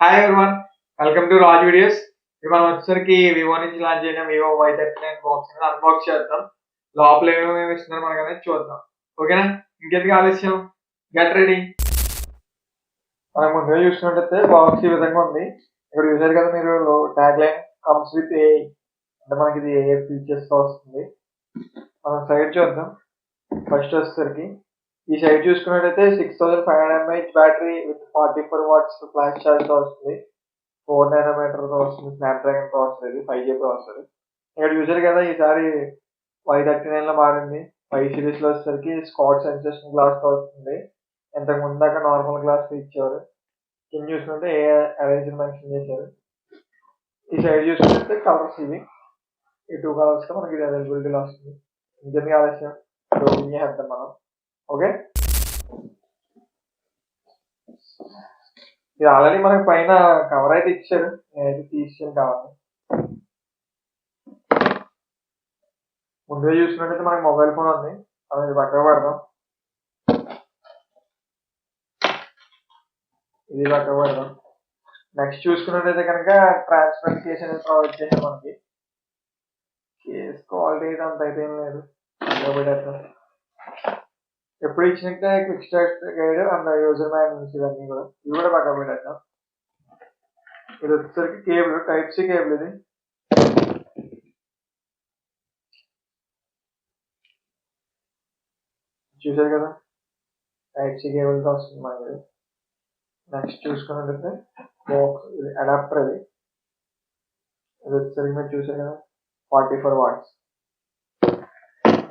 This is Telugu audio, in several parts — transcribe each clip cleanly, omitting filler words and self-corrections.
Hi everyone, welcome to Raj videos. ఇవి మనం వచ్చేసరికి వివో నుంచి లాంచ్ అయిన వివో Y39 బాక్స్ అన్బాక్స్ చేద్దాం. లోపల ఏమేమి ఇస్తున్నారు మనకు అనేది చూద్దాం. ఓకేనా? ఇంకెందుకు ఆలస్యం, గెట్ రెడీ. మనం ముందుగా చూసుకున్నట్టయితే బాక్స్ ఈ విధంగా ఉంది. ఇక్కడ చూసారు కదా మీరు, tag line comes with a, అంటే మనకి ఇది ఏ ఫీచర్స్ తో వస్తుంది. మనం సైడ్ చూద్దాం. ఫస్ట్ వచ్చేసరికి ఈ సైడ్ చూసుకున్నట్టయితే 6500 mAh battery with 44 watts flash charge తో వస్తుంది. 4 nanometer తో వస్తుంది. స్నాప్డ్రాగన్ ప్రాసెసర్, ఇది 5G ప్రాసెసర్. ఇక్కడ చూసారు కదా, ఈసారి Y39 లో మారింది. 5 సిరీస్ లో వచ్చేసరికి స్కాట్ సెన్సేషన్ గ్లాస్ తో వస్తుంది. ఇంతకు ముందు దాకా నార్మల్ గ్లాస్ ఇచ్చేవారు. కింద చూసుకుంటే ఏ అరేంజ్ మెన్షన్ చేశారు. ఈ సైడ్ చూసుకుంటే కలర్స్ ఇవి. ఈ 2 కలర్స్ లో మనకి ఇది అవైలబిలిటీలో వస్తుంది. ఇంకెందుకు ఆలస్యం, ఓపెన్ చేద్దాం మనం. ఓకే, ఇది ఆల్రెడీ మనకి పైన కవర్ అయితే ఇచ్చారు. నేనైతే తీసాను కావాలి. ముందుగా చూసుకున్నట్టయితే మనకి మొబైల్ ఫోన్ ఉంది. మనం ఇది పక్కకు పెడదాం. ఇది పక్కకు పెడదాం. నెక్స్ట్ చూసుకున్నట్టయితే కనుక ట్రాన్స్పరెంట్ కేస్ అనేది ప్రొవైడ్ చేశారు మనకి. కేస్ క్వాలిటీ అయితే అంత అయితే ఏం లేదు. ఎప్పుడు ఇచ్చినట్టే quick start guide and user manuals ఇవన్నీ కూడా, ఇవి కూడా పక్కన పెట్టేద్దాం. ఇది వచ్చేసరికి కేబుల్, టైప్ సి కేబుల్. ఇది చూసారు కదా, టైప్ సి కేబుల్ తో వస్తుంది మనకి. నెక్స్ట్ చూసుకున్నట్లయితే బాక్స్, ఇది అడాప్టర్. ఇది వచ్చేసరికి మీరు చూసారు కదా, 44 watts.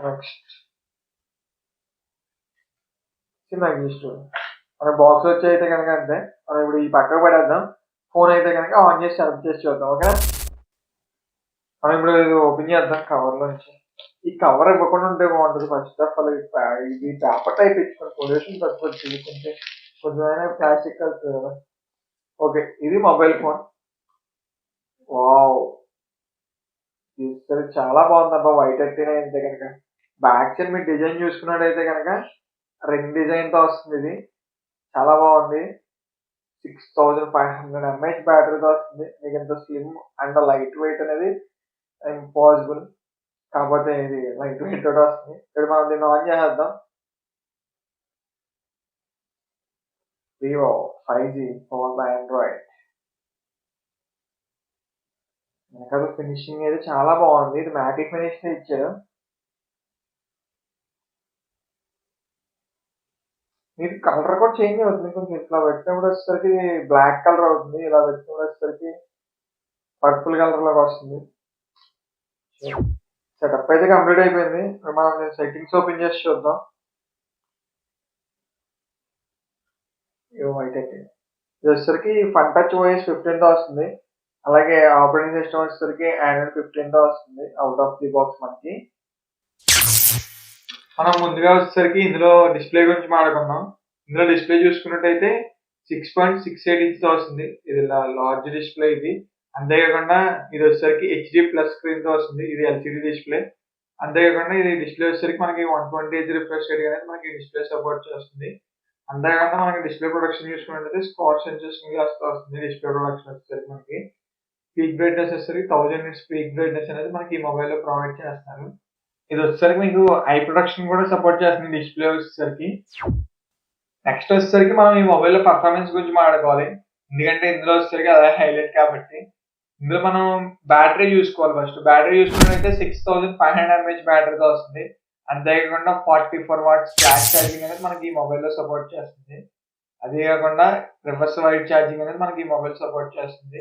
నెక్స్ట్ మన బాక్స్ వచ్చి అయితే కనుక అంటే మనం ఇప్పుడు ఈ పక్కకు పడేద్దాం. ఫోన్ అయితే కనుక ఆన్ చేసి సెలెక్ట్ చేసి చూద్దాం. ఓకేనా? మనం ఇప్పుడు ఇది ఓపెన్ చేద్దాం కవర్ లోంచి. ఈ కవర్ ఇవ్వకుండా ఉంటే బాగుంటుంది. ఫస్ట్ ఆఫ్ ఆల్ ఇది పేపర్ టైప్ ఇచ్చుకోండి, పొల్యూషన్ తక్కువ వచ్చింది. కొంచెం ప్లాస్టిక్ కలుస్తుంది కదా. ఓకే, ఇది మొబైల్ ఫోన్. వావ్, ఇది చాలా బాగుంది అబ్బా. Y39 అయితే కనుక బ్యాక్ సైడ్ మీరు డిజైన్ చూసుకున్నట్టయితే కనుక రింగ్ డిజైన్ తో వస్తుంది. ఇది చాలా బాగుంది. 6500 mAh బ్యాటరీతో వస్తుంది. మీకు ఇంత స్లిమ్ అండ్ లైట్ వెయిట్ అనేది ఇంపాసిబుల్. కాకపోతే ఇది లైట్ వెయిట్ తోటి వస్తుంది. ఇక్కడ మనం దీన్ని ఆన్ చేసేద్దాం. Vivo 5G power by Android. వెనకాల ఫినిషింగ్ అయితే చాలా బాగుంది. ఇది మ్యాటిక్ ఫినిష్ ఇచ్చారు. మీకు కలర్ కూడా చేంజ్ అవుతుంది. కొంచెం ఇట్లా పెట్టినప్పుడు వచ్చేసరికి బ్లాక్ కలర్ అవుతుంది. ఇలా పెట్టినప్పుడు వచ్చేసరికి పర్పుల్ కలర్ లాగా వస్తుంది. సెటప్ అయితే కంప్లీట్ అయిపోయింది. మనం సెట్టింగ్స్ ఓపెన్ చేసి చూద్దాం. ఇది వచ్చేసరికి ఫన్ టచ్ ఓఎస్ 15 తో వస్తుంది. అలాగే ఆపరేటింగ్ సిస్టమ్ వచ్చేసరికి ఆండ్రాయిడ్ 15 తో వస్తుంది అవుట్ ఆఫ్ ది బాక్స్ మనకి. మనం ముందుగా వచ్చేసరికి ఇందులో డిస్ప్లే గురించి మాట్లాడుకుందాం. ఇందులో డిస్ప్లే చూసుకున్నట్టయితే 6.68 inch తో వస్తుంది. ఇది లార్జ్ డిస్ప్లే ఇది. అంతేకాకుండా ఇది వచ్చేసరికి HD+ స్క్రీన్ తో వస్తుంది. ఇది LCD డిస్ప్లే. అంతేకాకుండా ఇది డిస్ప్లే వచ్చేసరికి మనకి 120Hz రిఫ్రెష్ రేట్ అనేది మనకి డిస్ప్లే సపోర్ట్ చేస్తుంది. అంతేకాకుండా మనకి డిస్ప్లే ప్రొడక్షన్ చూసుకున్నట్టయితే స్కాట్ సెన్సేషన్ గ్లాస్ తో వస్తుంది. డిస్ప్లే ప్రొడక్షన్ వచ్చేసరికి మనకి పీక్ బ్రైట్నెస్ వచ్చేసరికి 1000 nits పీక్ బ్రైట్నెస్ అనేది మనకి ఈ మొబైల్ లో ప్రొవైడ్ చేస్తున్నారు. ఇది వచ్చేసరికి మీకు ఐ ప్రొడక్షన్ కూడా సపోర్ట్ చేస్తుంది డిస్ప్లే వచ్చేసరికి. నెక్స్ట్ వచ్చేసరికి మనం ఈ మొబైల్ లో పర్ఫార్మెన్స్ గురించి మాట్లాడుకోవాలి. ఎందుకంటే ఇందులో వచ్చేసరికి అదే హైలైట్ కాబట్టి. ఇందులో మనం బ్యాటరీ చూసుకోవాలి. ఫస్ట్ బ్యాటరీ చూసుకున్నట్లయితే 6500 mAh బ్యాటరీతో వస్తుంది. అంతేకాకుండా 44 watts ఫ్లాష్ ఛార్జింగ్ అనేది మనకి ఈ మొబైల్ లో సపోర్ట్ చేస్తుంది. అదే కాకుండా రివర్స్ వైడ్ ఛార్జింగ్ అనేది మనకి ఈ మొబైల్ సపోర్ట్ చేస్తుంది.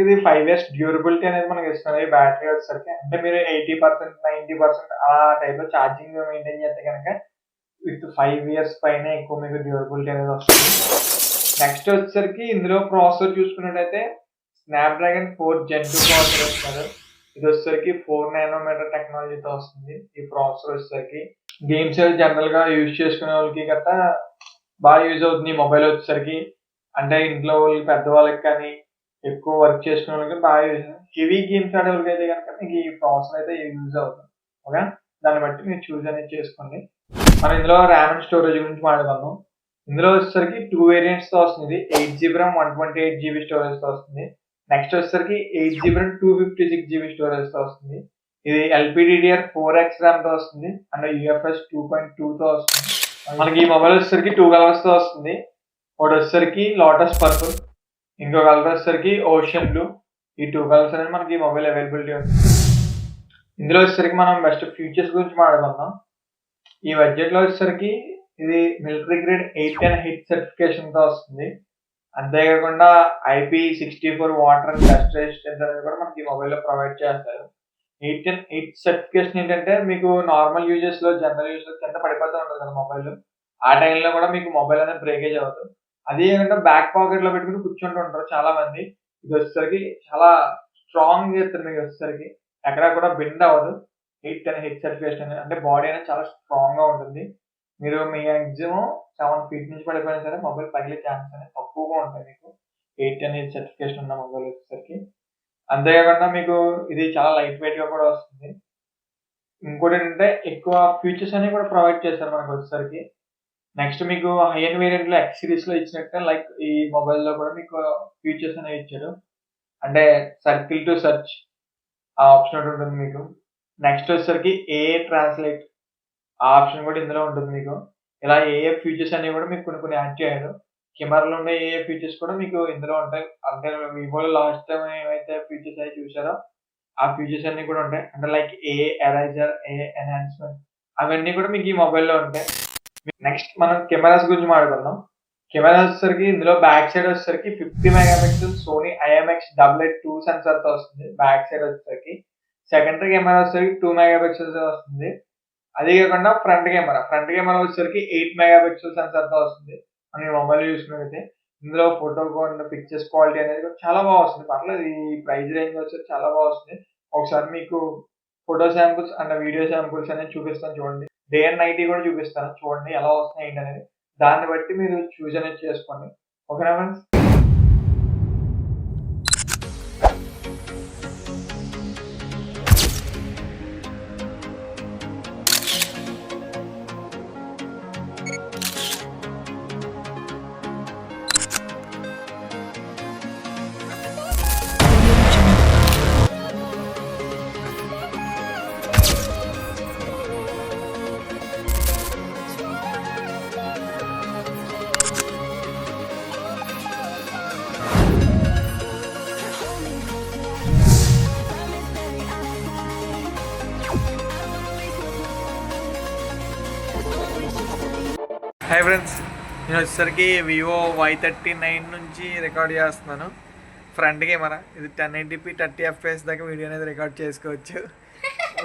ఇది 5 years డ్యూరబిలిటీ అనేది మనకి ఇస్తుంది ఈ బ్యాటరీ వచ్చేసరికి. అంటే మీరు 80%, 90% ఆ టైప్ లో ఛార్జింగ్ మెయింటైన్ చేస్తే కనుక విత్ 5 years పైన ఎక్కువ మీకు డ్యూరబిలిటీ అనేది వస్తుంది. నెక్స్ట్ వచ్చేసరికి ఇందులో ప్రాసెసర్ చూసుకున్నట్టయితే స్నాప్డ్రాగన్ 4 Gen 2 ప్రాసెసర్ వస్తున్నారు. ఇది వచ్చేసరికి 4 nanometer టెక్నాలజీతో వస్తుంది. ఈ ప్రాసెసర్ వచ్చేసరికి గేమ్స్ జనరల్ గా యూజ్ చేసుకునే వాళ్ళకి గట్టా బాగా యూజ్ అవుతుంది ఈ మొబైల్ వచ్చేసరికి. అంటే ఇంట్లో వాళ్ళు పెద్దవాళ్ళకి కానీ ఎక్కువ వర్క్ చేసుకునే వాళ్ళకి బాగా యూజ్ అవుతుంది. హెవీ గేమ్స్ ఆడే వాళ్ళకి అయితే కనుక మీకు ఈ ప్రాసెసర్ అయితే యూజ్ అవుతుంది. ఓకే, దాన్ని బట్టి మీరు చూస్ అనేది చేసుకోండి. మనం ఇందులో ర్యామ్ అండ్ స్టోరేజ్ గురించి మాట్లాడుకుందాం. ఇందులో వచ్చేసరికి 2 వేరియంట్స్‌తో వస్తుంది. 8 జీబీ ర్యామ్, 128 జీబీ స్టోరేజ్‌తో వస్తుంది. నెక్స్ట్ వచ్చేసరికి 8 జీబీ ర్యామ్, 256 జీబీ స్టోరేజ్‌తో వస్తుంది. ఇది LPDDR4X ర్యామ్‌తో వస్తుంది. అండ్ UFS 2.2తో వస్తుంది. మనకి ఈ మొబైల్ వచ్చేసరికి 2 కలర్స్‌తో వస్తుంది. ఒకటి వచ్చేసరికి లోటస్ పర్పుల్, ఇంకో కలర్ వచ్చేసరికి ఓషన్ బ్లూ. ఈ 2 కలర్స్ అనేది మనకి ఈ మొబైల్ అవైలబిలిటీ ఉంది. ఇందులో వచ్చేసరికి మనం బెస్ట్ ఫీచర్స్ గురించి మాట్లాడుకుందాం. ఈ బడ్జెట్‌లో వచ్చేసరికి ఇది మిలిటరీ గ్రేడ్ 810 హిట్ సర్టిఫికేషన్‌తో వస్తుంది. అంతేకాకుండా IP64 water and dust resistance అనేది కూడా మనకి ఈ మొబైల్‌లో ప్రొవైడ్ చేస్తారు. 810 హిట్ సర్టిఫికేషన్ ఏంటంటే మీకు నార్మల్ యూజెస్‌లో, జనరల్ యూజెస్‌లో కింద పడిపోతూ ఉంటది కదా మొబైల్. ఆ టైంలో కూడా మీకు మొబైల్ అనేది బ్రేకేజ్ అవ్వదు. అదే కాకుండా బ్యాక్ పాకెట్‌లో పెట్టుకొని కూర్చుంటూ ఉంటారు చాలా మంది. ఇది వచ్చేసరికి చాలా స్ట్రాంగ్ చేస్తుంది మీకు వచ్చేసరికి. ఎక్కడా కూడా బెండ్ అవ్వదు. 810 హిట్ సర్టిఫికేషన్ అనేది అంటే బాడీ అనేది చాలా స్ట్రాంగ్‌గా ఉంటుంది. మీరు మాక్సిమం 7 ఫీట్ నుంచి పడిపోయినా సరే మొబైల్ పగిలే ఛాన్సెస్ అనేవి తక్కువగా ఉంటాయి మీకు. 810 హిట్ సర్టిఫికేషన్ ఉన్న మొబైల్ వచ్చేసరికి. అంతేకాకుండా మీకు ఇది చాలా లైట్ వెయిట్‌గా కూడా వస్తుంది. ఇంకోటేంటంటే ఎక్కువ ఫీచర్స్ అనేవి కూడా ప్రొవైడ్ చేశారు మనకొచ్చేసరికి. నెక్స్ట్ మీకు హై ఎండ్ వేరియంట్‌లో X సిరీస్‌లో ఇచ్చినట్టే లైక్ ఈ మొబైల్‌లో కూడా మీకు ఫీచర్స్ అనేవి ఇచ్చారు. అంటే సర్కిల్ టు సెర్చ్ ఆ ఆప్షన్ ఒకటి ఉంటుంది మీకు. నెక్స్ట్ వచ్చేసరికి ఏఐ ట్రాన్స్లేట్ ఆ ఆప్షన్ కూడా ఇందులో ఉంటుంది మీకు. ఇలా ఏఐ ఫీచర్స్ అనేవి కూడా మీకు కొన్ని యాడ్ చేశారు. కెమెరాలో ఉండే ఏఐ ఫీచర్స్ కూడా మీకు ఇందులో ఉంటాయి. అంటే వివోలో లాస్ట్ టైమ్ ఏవైతే ఫీచర్స్ అయి చూసారో ఆ ఫీచర్స్ అన్నీ కూడా ఉంటాయి. అంటే like AI eraser, AI enhancement అవన్నీ కూడా మీకు ఈ మొబైల్‌లో ఉంటాయి. నెక్స్ట్ మనం కెమెరాస్ గురించి మాట్లాడుకుందాం. కెమెరా వచ్చేసరికి ఇందులో బ్యాక్ సైడ్ వచ్చేసరికి 50 మెగా పిక్సెల్ సోనీ IMX88 సెన్సార్‌తో వస్తుంది. బ్యాక్ సైడ్ వచ్చేసరికి. సెకండరీ కెమెరా వచ్చేసరికి 2 మెగా పిక్సెల్స్‌తో వస్తుంది. అదే కాకుండా ఫ్రంట్ కెమెరా వచ్చేసరికి 8 మెగా పిక్సెల్ సెన్సార్‌తో వస్తుంది. మనం ఈ మొబైల్ చూసుకున్నట్లయితే ఇందులో ఫోటో అండ్ పిక్చర్స్ క్వాలిటీ అనేది కూడా చాలా బాగా వస్తుంది. పర్లేదు ఈ ప్రైస్ రేంజ్ వచ్చేసి చాలా బాగా వస్తుంది. ఒకసారి మీకు photo samples and video samples అనేది చూపిస్తాను చూడండి. డే అండ్ నైట్ కూడా చూపిస్తాను చూడండి ఎలా వస్తున్నాయి ఏంటనేది. దాన్ని బట్టి మీరు చూస్ అనేది చేసుకోండి. ఓకేనా ఫ్రెండ్స్? హాయ్ ఫ్రెండ్స్, నేను వచ్చేసరికి వివో Y39 నుంచి రికార్డ్ చేస్తున్నాను. ఫ్రంట్ కెమెరా ఇది 1080p 30 FPS దాకా వీడియో అనేది రికార్డ్ చేసుకోవచ్చు.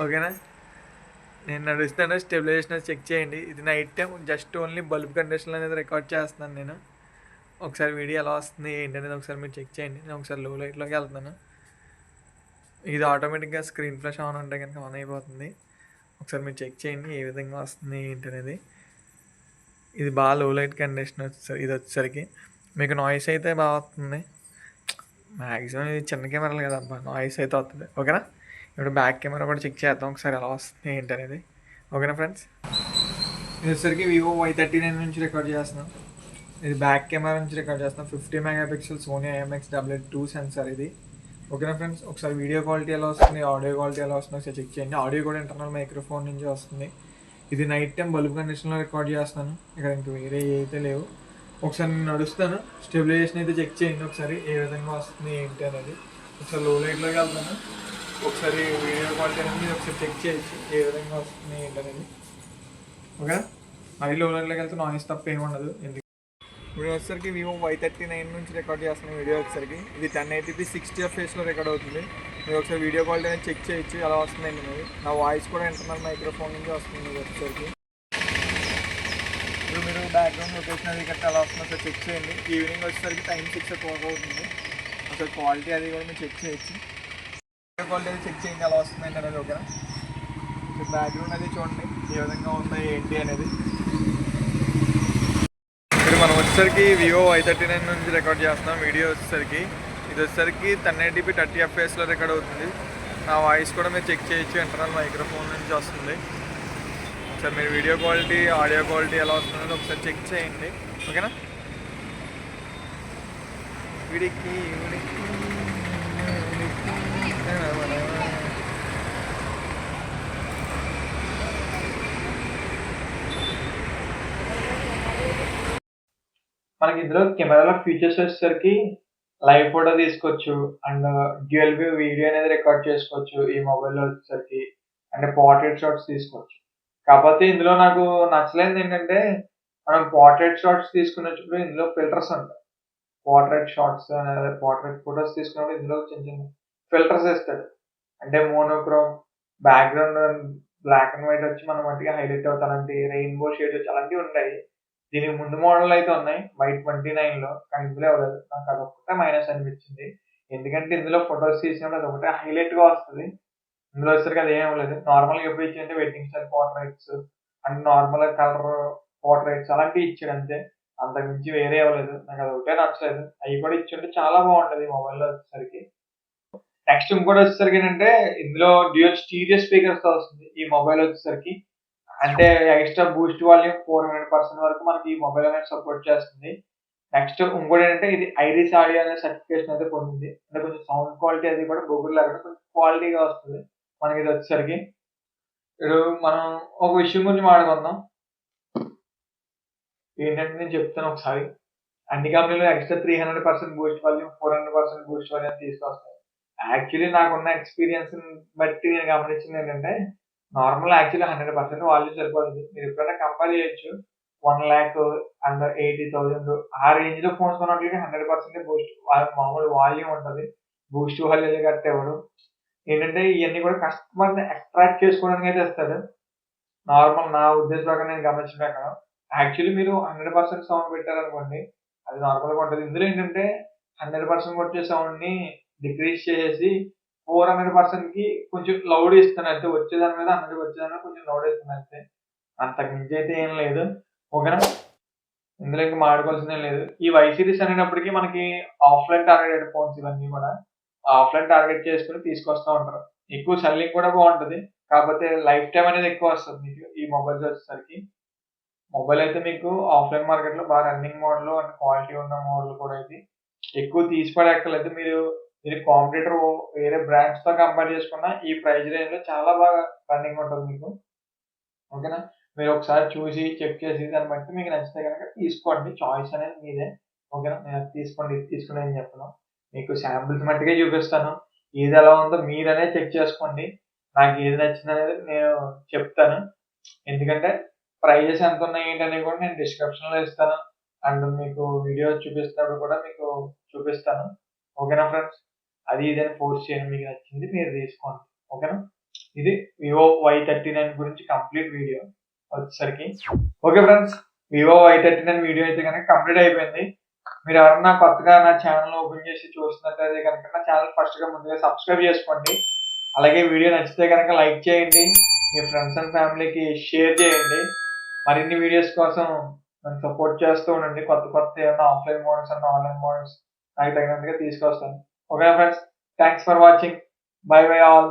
ఓకేనా? నేను నడుస్తాను, స్టెబిలైజేషన్ చెక్ చేయండి. ఇది night time just only bulb condition అనేది రికార్డ్ చేస్తున్నాను నేను. ఒకసారి వీడియో ఎలా వస్తుంది ఏంటనేది ఒకసారి మీరు చెక్ చేయండి. నేను ఒకసారి లో లైట్లోకి వెళ్తున్నాను. ఇది ఆటోమేటిక్గా స్క్రీన్ ఫ్లాష్ ఆన్ ఉంటే కనుక ఆన్ అయిపోతుంది. ఒకసారి మీరు చెక్ చేయండి ఏ విధంగా వస్తుంది ఏంటనేది. ఇది బాగా లో లైట్ కండిషన్ వచ్చేసరికి ఇది వచ్చేసరికి మీకు నాయిస్ అయితే బాగా వస్తుంది. మ్యాక్సిమం ఇది చిన్న కెమెరాలు కదా అబ్బా, నాయిస్ అయితే వస్తుంది. ఓకేనా? ఇప్పుడు బ్యాక్ కెమెరా కూడా చెక్ చేద్దాం ఒకసారి ఎలా వస్తుంది ఏంటనేది. ఓకేనా ఫ్రెండ్స్? ఇది వచ్చేసరికి వివో Y39 నుంచి రికార్డ్ చేస్తున్నాం. ఇది బ్యాక్ కెమెరా నుంచి రికార్డ్ చేస్తున్నాం. 50 mega pixel Sony IMX88 censor ఇది. ఓకేనా ఫ్రెండ్స్? ఒకసారి వీడియో క్వాలిటీ ఎలా వస్తుంది, ఆడియో క్వాలిటీ ఎలా వస్తుందో ఒకసారి చెక్ చేయండి. ఆడియో కూడా ఇంటర్నల్ మైక్రోఫోన్ నుంచి వస్తుంది. ఇది నైట్ టైం బల్బ్ కండిషన్లో రికార్డ్ చేస్తాను. ఇక్కడ ఇంక వేరే అయితే లేవు. ఒకసారి నేను నడుస్తాను, స్టెబిలైజేషన్ అయితే చెక్ చేయండి ఒకసారి ఏ విధంగా వస్తుంది ఏంటి అనేది. ఒకసారి లో లైట్లోకి వెళ్తాను, ఒకసారి వీడియో క్వాలిటీ అనేది ఒకసారి చెక్ చేయొచ్చు ఏ విధంగా వస్తుంది ఏంటి అనేది. ఓకే, మరీ లో లైట్లోకి వెళ్తే నాయిస్ తప్ప ఏమి ఉండదు. ఎందుకు ఇప్పుడు వచ్చేసరికి వివో Y39 నుంచి రికార్డ్ చేస్తున్న వీడియో వచ్చేసరికి ఇది 1080p 60 FPSలో రికార్డ్ అవుతుంది. మీరు ఒకసారి వీడియో క్వాలిటీ అనేది చెక్ చేయొచ్చు ఎలా వస్తుందండి అనేది. నా వాయిస్ కూడా ఇంటర్నల్ మైక్రోఫోన్ నుంచి వస్తుంది వచ్చేసరికి. ఇప్పుడు మీరు బ్యాక్గ్రౌండ్ లొకేషన్ అది కట్టి ఎలా వస్తుందో ఒకసారి చెక్ చేయండి. ఈవినింగ్ వచ్చేసరికి టైం 6 o'clock అవుతుంది. ఒకసారి క్వాలిటీ అది కూడా మీరు చెక్ చేయొచ్చు. వీడియో క్వాలిటీ అది చెక్ చేయండి ఎలా వస్తుందండి అనేది. ఓకేనా? బ్యాక్గ్రౌండ్ అది చూడండి ఏ విధంగా ఉంది ఏంటి అనేది. ఇప్పుడు మనం వచ్చేసరికి వివో Y39 నుంచి రికార్డ్ చేస్తున్నాం వీడియో వచ్చేసరికి. ఇది వచ్చేసరికి 1080p 30 FPSలో రికార్డ్ అవుతుంది. నా వాయిస్ కూడా మీరు చెక్ చేయొచ్చు ఇంటర్నల్ మైక్రోఫోన్ నుంచి వస్తుంది. ఒకసారి మీరు వీడియో క్వాలిటీ ఆడియో క్వాలిటీ ఎలా వస్తుందో ఒకసారి చెక్ చేయండి. ఓకేనా. వీడికి మనకి ఇందులో కెమెరాలో ఫీచర్స్ వచ్చేసరికి లైవ్ ఫోటో తీసుకోవచ్చు అండ్ డ్యూయల్ వ్యూ వీడియో అనేది రికార్డ్ చేసుకోవచ్చు ఈ మొబైల్లో వచ్చేసరికి. అంటే పోర్ట్రేట్ షాట్స్ తీసుకోవచ్చు. కాకపోతే ఇందులో నాకు నచ్చలేనిది ఏంటంటే మనం పోర్ట్రేట్ షాట్స్ తీసుకున్నప్పుడు ఇందులో ఫిల్టర్స్ ఉంటాయి. పోర్ట్రేట్ షాట్స్ అనేది పోర్ట్రేట్ ఫోటోస్ తీసుకున్నప్పుడు ఇందులో చిన్న చిన్న ఫిల్టర్స్ ఇస్తాడు. అంటే monochrome, background black and white వచ్చి మనం మట్టిగా హైలైట్ అవుతానంటే రెయిన్బో షేడ్ వచ్చి అలాంటివి ఉంటాయి. దీనికి ముందు మోడల్ అయితే ఉన్నాయి Y29లో, కానీ ఇందులో ఇవ్వలేదు. నాకు అదొకటే మైనస్ అనిపించింది. ఎందుకంటే ఇందులో ఫొటోస్ తీసినప్పుడు అదొకటే హైలైట్‌గా వస్తది. ఇందులో వచ్చేసరికి అదేం ఇవ్వలేదు. నార్మల్‌గా ఎప్పుడు ఇచ్చాడంటే wedding style portraits and normal colour portraits అలాంటివి ఇచ్చాడు అంతే. అంతకు మించి వేరే ఇవ్వలేదు. నాకు అదొకటే నచ్చలేదు. అయి కూడా ఇచ్చుంటే చాలా బాగుంటది ఈ మొబైల్‌లో వచ్చేసరికి. నెక్స్ట్ ఇంకోటి వచ్చేసరికి ఏంటంటే ఇందులో డ్యూయల్ స్టీరియో స్పీకర్స్‌తో వస్తుంది ఈ మొబైల్ వచ్చేసరికి. అంటే ఎక్స్ట్రా బూస్ట్ వాల్యూమ్ 400% వరకు మనకి ఈ మొబైల్ అనేది సపోర్ట్ చేస్తుంది. నెక్స్ట్ ఇంకోటి ఏంటంటే ఇది ఐరిస్ ఆడియో అనే సర్టిఫికేషన్ అయితే పొందింది. అంటే కొంచెం సౌండ్ క్వాలిటీ అది కూడా గూగుల్ లేకుండా కొంచెం క్వాలిటీగా వస్తది మనకి ఇది వచ్చేసరికి. ఇప్పుడు మనం ఒక విషయం గురించి మాట్లాడుకుందాం. ఏంటంటే నేను చెప్తాను ఒకసారి. అన్ని కంపెనీలు extra 300% boost volume, 400% boost volume తీసుకొస్తాయి. యాక్చువల్లీ నాకున్న ఎక్స్‌పీరియన్స్‌ని బట్టి నేను గమనించింది ఏంటంటే నార్మల్ యాక్చువల్లీ 100% వాల్యూమ్ సరిపోతది. మీరు ఎప్పుడైనా కంపేర్ చేయొచ్చు. 1,00,000 అండ్ 80,000 ఆ రేంజ్‌లో ఫోన్స్ కొన్నట్లయితే 100% బూస్ట్ మామూలు వాల్యూమ్ ఉంటది. బూస్ట్ వాల్యూమ్ గట్టా ఇవ్వడు. ఏంటంటే ఇయన్నీ కూడా కస్టమర్‌ని అట్రాక్ట్ చేసుకోవడానికి అయితే ఇస్తాడు. నార్మల్ నా ఉద్దేశం ప్రకారం నేను గమనించిన ప్రకారం. యాక్చువల్లీ మీరు 100% సౌండ్ పెట్టారనుకోండి, అది నార్మల్‌గా ఉంటది. ఇందులో ఏంటంటే 100% వచ్చే సౌండ్‌ని డిక్రీజ్ చేసేసి 400%కి కొంచెం లౌడ్ ఇస్తాను అంతే. వచ్చేదాని మీద 100 వచ్చేదాని మీద కొంచెం లౌడ్ ఇస్తాను అంతే. అంతకు మించి అయితే ఏం లేదు. ఓకేనా. ఇందులో ఇంక మాట్లాడుకోవాల్సిందేం లేదు. ఈ వై సిరీస్ అనేటప్పటికి మనకి ఆఫ్‌లైన్ టార్గెటెడ్ ఫోన్స్ ఇవన్నీ కూడా. ఆఫ్‌లైన్ టార్గెట్ చేసుకొని తీసుకొస్తా ఉంటారు. ఎక్కువ సెల్లింగ్ కూడా బావుంటది. కాకపోతే లైఫ్ టైమ్ అనేది ఎక్కువ వస్తది మీకు ఈ మొబైల్స్ వచ్చేసరికి. మొబైల్ అయితే మీకు ఆఫ్‌లైన్ మార్కెట్‌లో బాగా రన్నింగ్ మోడల్ అండ్ క్వాలిటీ ఉన్న మోడల్ కూడా ఇది. ఎక్కువ తీసి పడేయక్కర్లేదు. మీరు కాంపిటీటర్ వేరే బ్రాండ్స్‌తో కంపేర్ చేసుకున్న ఈ ప్రైస్ రేంజ్‌లో చాలా బాగా రన్నింగ్ ఉంటది మీకు. ఓకేనా. మీరు ఒకసారి చూసి చెక్ చేసి దాన్ని బట్టి మీకు నచ్చితే గనక తీసుకోండి. చాయిస్ అనేది మీదే. ఓకేనా. నేను అది తీసుకోండి, ఇది తీసుకోండి అని చెప్పను. మీకు శాంపిల్స్ మట్టుకే చూపిస్తాను. ఏది ఎలా ఉందో మీరనే చెక్ చేసుకోండి. నాకు ఏది నచ్చిందనేది నేను చెప్తాను. ఎందుకంటే ప్రైజెస్ ఎంతున్నాయి ఏంటనేవి కూడా నేను డిస్క్రిప్షన్‌లో ఇస్తాను. అండ్ మీకు వీడియో చూపిస్తున్నప్పుడు కూడా మీకు చూపిస్తాను. ఓకేనా ఫ్రెండ్స్. అది ఇది అని ఫోర్స్ చేయను. మీకు నచ్చింది మీరు తీసుకోండి. ఓకేనా. ఇది వివో Y39 గురించి కంప్లీట్ వీడియో వచ్చేసరికి. Okay friends. Vivo Y39 video అయితే గనక కంప్లీట్ అయిపోయింది. మీరు ఎవరన్నా కొత్తగా నా ఛానెల్ ఓపెన్ చేసి చూస్తున్నట్లయితే గనక నా ఛానెల్ ఫస్ట్‌గా ముందుగా సబ్స్క్రైబ్ చేసుకోండి. అలాగే వీడియో నచ్చితే గనక లైక్ చేయండి. మీ ఫ్రెండ్స్ అండ్ ఫ్యామిలీకి షేర్ చేయండి. మరిన్ని వీడియోస్ కోసం నన్ను సపోర్ట్ చేస్తూ ఉండండి. కొత్త ఏమన్నా offline models and online models నాకు తగినంతగా తీసుకొస్తాను. ఓకేనా friends. Thanks for watching. By by all.